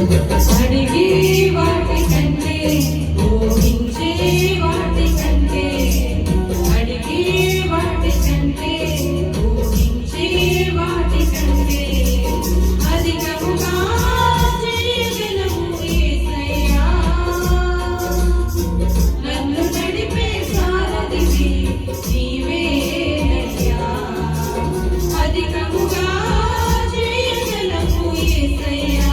అడిగి వాటి కంటే ఊహించే వాటి కంటే అడిగి వాటి కంటే ఊహించే వాటి కంటే అధికముగా చేయగలవు యేసయ్యా. నన్ను నడిపే సారథివి నీవేనయ్యా. అధికముగా చేయగలవు యేసయ్యా.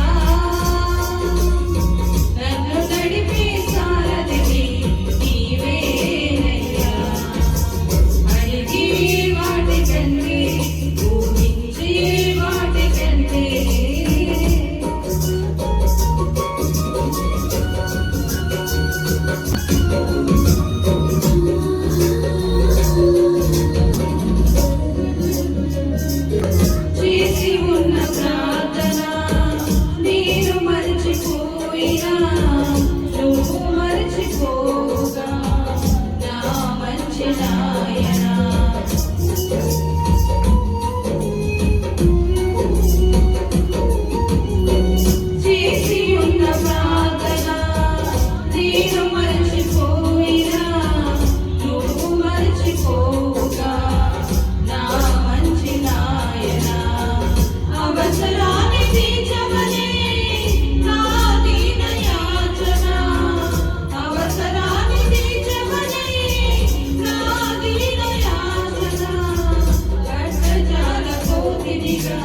నన్ను నడిపే సారథివి నీవేనయ్యా. అడిగి వాటి కంటే ఊహించే వాటి కంటే చేసి ఉన్న ప్రార్థన నేను మరచిపోయినా నువ్వు మరచిపోగా నా మంచి నాయనా. చేసి ఉన్న ప్రార్థన నేను మరచిపోయినా నువ్వు మరచిపోగా నా మంచి నాయనా. అవసరాన్ని తీర్చమనే నా దీన యాచన. అవసరాన్ని తీర్చమనే నా దీన యాచన. కష్టజాల కోతినిగా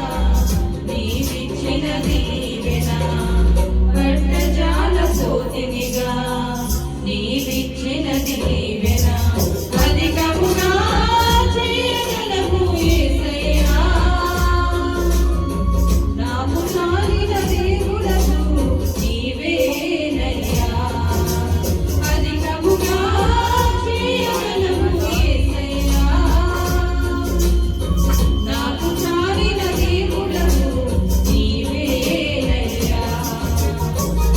నీవిచ్చిన దీవెన. కష్టజాల కోతినిగా నీవిచ్చిన దీవెన. అధికముగా చేయగలవు యేసయ్యా. నాకు చాలిన దేవుడవు నీవేనయ్యా. అధికముగా చేయగలవు యేసయ్యా. నాకు చాలిన దేవుడవు నీవేనయ్యా.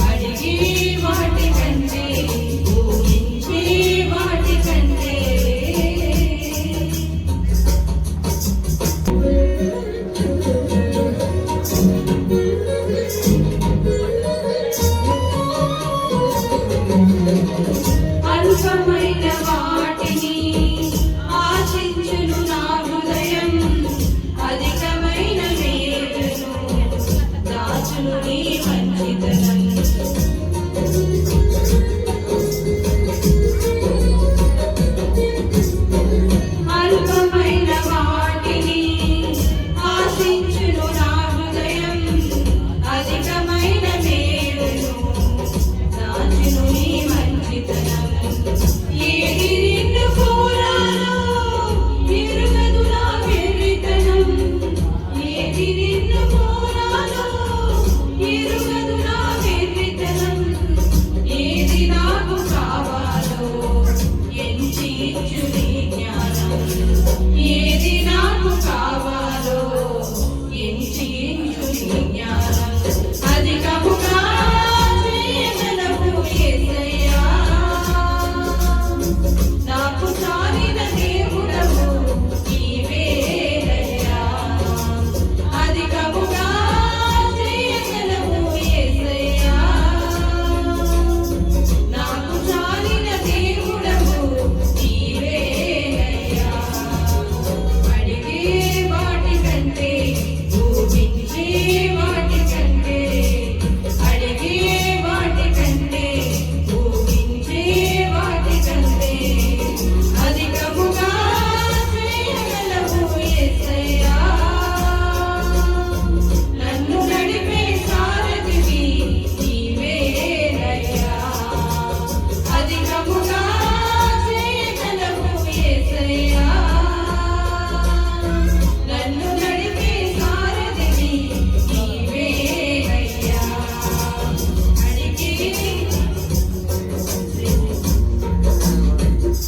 అడిగి వాటి కంటే ఊహించే వాటి కంటే అల్పమైన వాటిని ఆశించును నా హృదయం. అధికమైన మేలును దాచును నీ మంచితనం.